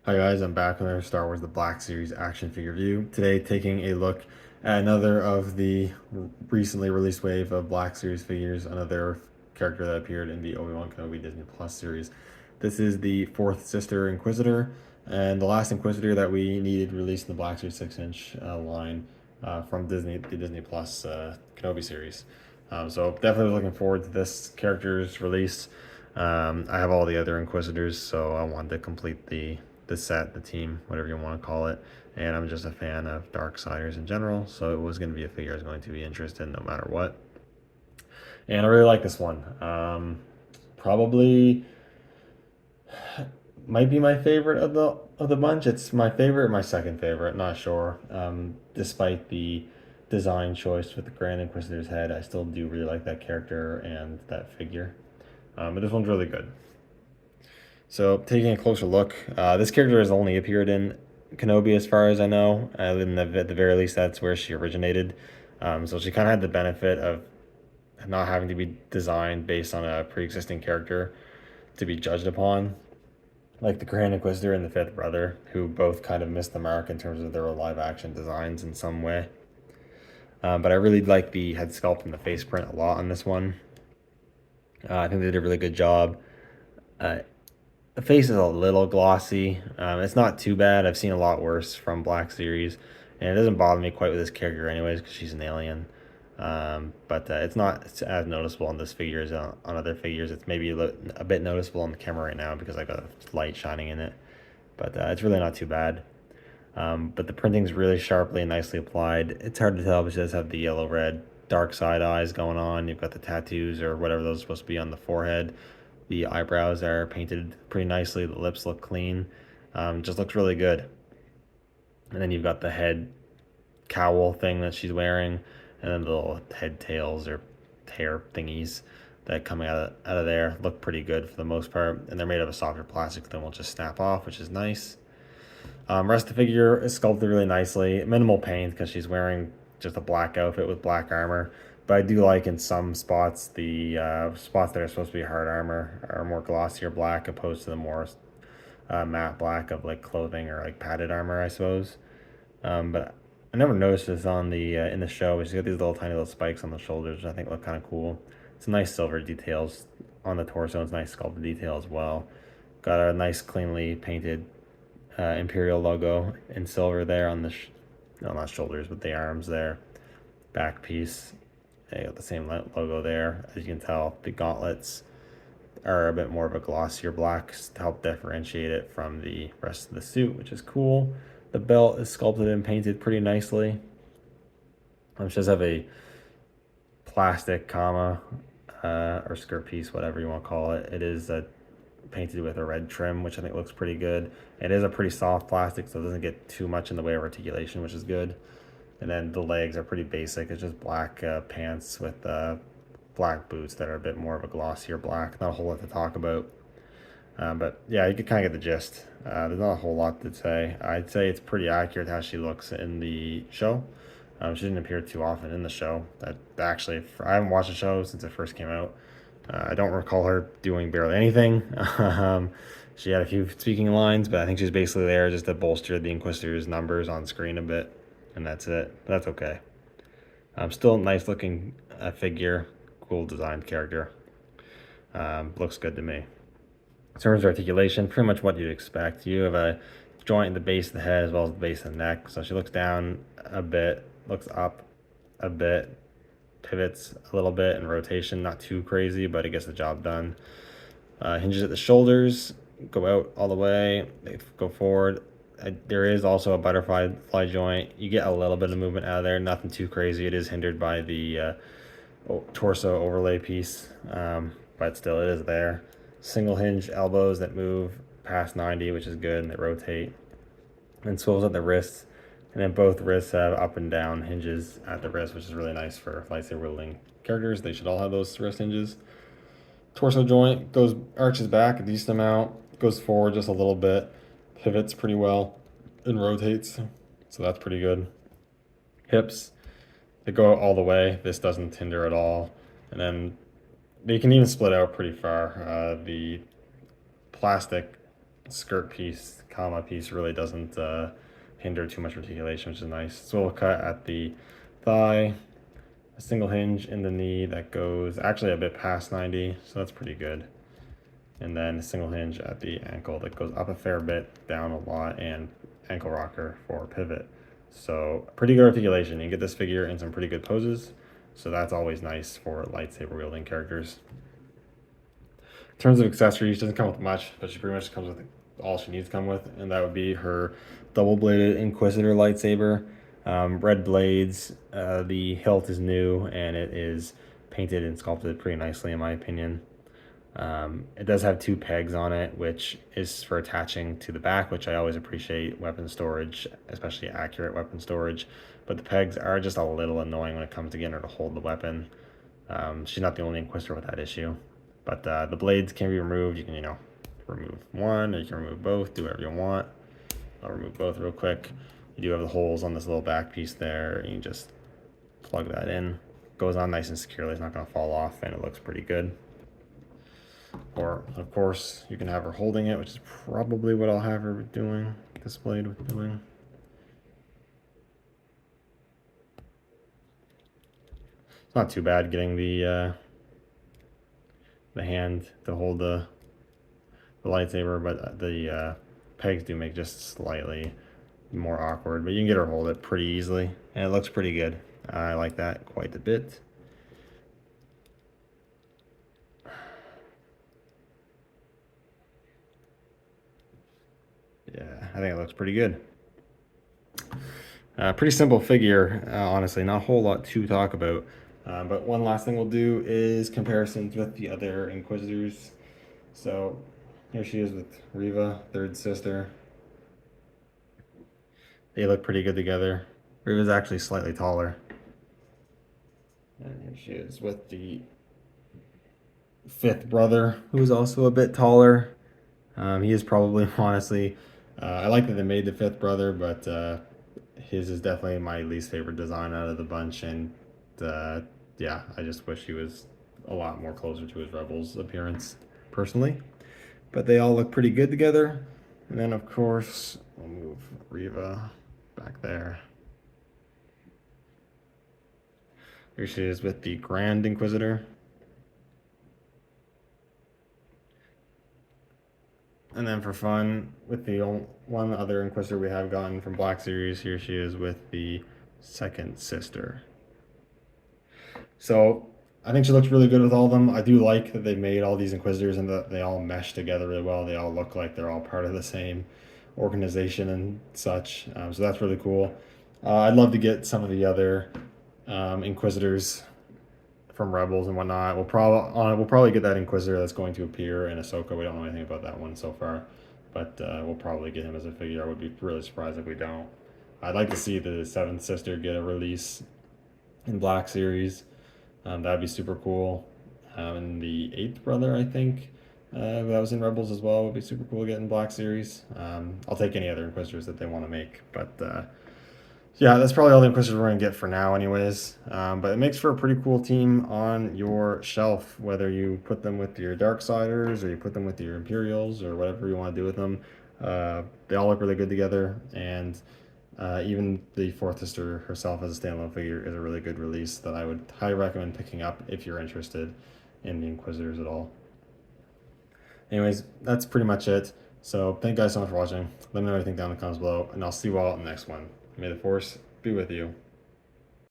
Hi guys, I'm back with our Star Wars The Black Series action figure review. Today taking a look at another of the recently released wave of Black Series figures, another character that appeared in the Obi-Wan Kenobi Disney Plus series. This is the fourth sister Inquisitor, and the last Inquisitor that we needed released in the Black Series 6-inch line from Disney, the Disney Plus Kenobi series. So definitely looking forward to this character's release. I have all the other Inquisitors, so I wanted to complete the set, the team, whatever you want to call it. And I'm just a fan of Darksiders in general, so it was going to be a figure I was going to be interested in no matter what. And I really like this one. Probably might be my favorite of the bunch. It's my favorite, my second favorite, not sure. Despite the design choice with the Grand Inquisitor's head, I still do really like that character and that figure. But this one's really good. So, taking a closer look, this character has only appeared in Kenobi as far as I know. At the very least, that's where she originated. So she kind of had the benefit of not having to be designed based on a pre-existing character to be judged upon, like the Grand Inquisitor and the Fifth Brother, who both kind of missed the mark in terms of their live-action designs in some way. But I really like the head sculpt and the face print a lot on this one. I think they did a really good job. Uh, The face is a little glossy. It's not too bad. I've seen a lot worse from Black Series, and it doesn't bother me quite with this character anyways because she's an alien. But it's not as noticeable on this figure as on other figures. It's maybe a bit noticeable on the camera right now because I got a light shining in it. But it's really not too bad. But the printing's really sharply and nicely applied. It's hard to tell, but she does have the yellow-red dark side eyes going on. You've got the tattoos or whatever those are supposed to be on the forehead. The eyebrows are painted pretty nicely. The lips look clean. Just looks really good. And then you've got the head cowl thing that she's wearing, and then the little head tails or hair thingies that come out of there look pretty good for the most part. And they're made of a softer plastic that won't just snap off, which is nice. Rest of the figure is sculpted really nicely. Minimal paint because she's wearing just a black outfit with black armor. But I do like in some spots the spots that are supposed to be hard armor are more glossier black opposed to the more matte black of like clothing or like padded armor, I suppose. But I never noticed this on the in the show. She's got these little tiny little spikes on the shoulders, which I think look kind of cool. It's nice silver details on the torso. It's nice sculpted detail as well. Got a nice cleanly painted Imperial logo in silver there on the, no, not shoulders, but the arms there. Back piece, they got the same logo there. As you can tell, the gauntlets are a bit more of a glossier black to help differentiate it from the rest of the suit, which is cool. The belt is sculpted and painted pretty nicely. She does have a plastic comma or skirt piece, whatever you want to call it. It is painted with a red trim, which I think looks pretty good. It is a pretty soft plastic, so it doesn't get too much in the way of articulation, which is good. And then the legs are pretty basic. It's just black pants with black boots that are a bit more of a glossier black. Not a whole lot to talk about. But yeah, you can kind of get the gist. There's not a whole lot to say. I'd say it's pretty accurate how she looks in the show. She didn't appear too often in the show. That actually, I haven't watched the show since it first came out. I don't recall her doing barely anything. She had a few speaking lines, but I think she's basically there just to bolster the Inquisitor's numbers on screen a bit, and that's it. That's okay. Still a nice looking figure, cool designed character. Looks good to me. In terms of articulation, pretty much what you'd expect. You have a joint in the base of the head as well as the base of the neck. So she looks down a bit, looks up a bit, pivots a little bit in rotation, not too crazy, but it gets the job done. Hinges at the shoulders, go out all the way, they go forward. There is also a butterfly fly joint. You get a little bit of movement out of there, nothing too crazy. It is hindered by the torso overlay piece, but still it is there. Single hinge elbows that move past 90, which is good, and they rotate. And swivels at the wrists, and then both wrists have up and down hinges at the wrist, which is really nice for lightsaber wielding characters. They should all have those wrist hinges. Torso joint goes arches back a decent amount, goes forward just a little bit, pivots pretty well, and rotates. So that's pretty good. Hips, they go all the way. This doesn't hinder at all. And then they can even split out pretty far. The plastic skirt piece, comma piece really doesn't hinder too much articulation, which is nice. Swivel cut at the thigh, a single hinge in the knee that goes actually a bit past 90, so that's pretty good. And then a single hinge at the ankle that goes up a fair bit, down a lot, and ankle rocker for pivot. So pretty good articulation. You get this figure in some pretty good poses, so that's always nice for lightsaber wielding characters. In terms of accessories, she doesn't come with much, but she pretty much comes with all she needs to come with, and that would be her double-bladed Inquisitor lightsaber. Red blades, the hilt is new, and it is painted and sculpted pretty nicely in my opinion. It does have two pegs on it, which is for attaching to the back, which I always appreciate weapon storage, especially accurate weapon storage. But the pegs are just a little annoying when it comes to getting her to hold the weapon. She's not the only Inquisitor with that issue. But the blades can be removed. You can, remove one, or you can remove both, do whatever you want. I'll remove both real quick. You do have the holes on this little back piece there. You can just plug that in. Goes on nice and securely. It's not going to fall off, and it looks pretty good. Or, of course, you can have her holding it, which is probably what I'll have her doing, displayed with doing. It's not too bad getting the hand to hold the lightsaber, but the pegs do make just slightly more awkward, but you can get her to hold it pretty easily, and it looks pretty good. I like that quite a bit. Yeah, I think it looks pretty good. Pretty simple figure, honestly, not a whole lot to talk about. But one last thing we'll do is comparisons with the other Inquisitors. So here she is with Reva, third sister. They look pretty good together. Reva's actually slightly taller. And here she is with the fifth brother, who is also a bit taller. He is probably, honestly, I like that they made the fifth brother, but his is definitely my least favorite design out of the bunch. And yeah, I just wish he was a lot more closer to his Rebels appearance, personally. But they all look pretty good together. And then, of course, we'll move Reva back there. Here she is with the Grand Inquisitor. And then for fun, with the one other Inquisitor we have gotten from Black Series, here she is with the second sister. So I think she looks really good with all of them. I do like that they made all these Inquisitors and that they all mesh together really well. They all look like they're all part of the same organization and such. So that's really cool. I'd love to get some of the other Inquisitors from Rebels and whatnot. We'll probably get that Inquisitor that's going to appear in Ahsoka. We don't know anything about that one so far, but we'll probably get him as a figure. I would be really surprised if we don't. I'd like to see the seventh sister get a release in Black Series. That'd be super cool. And the eighth brother, I think, that was in Rebels as well, would be super cool to get in Black Series. I'll take any other Inquisitors that they want to make, but yeah, that's probably all the Inquisitors we're going to get for now anyways. But it makes for a pretty cool team on your shelf, whether you put them with your Darksiders or you put them with your Imperials or whatever you want to do with them. They all look really good together, and even the fourth sister herself as a standalone figure is a really good release that I would highly recommend picking up if you're interested in the Inquisitors at all. Anyways, that's pretty much it. So thank you guys so much for watching. Let me know what you think down in the comments below, and I'll see you all in the next one. May the Force be with you.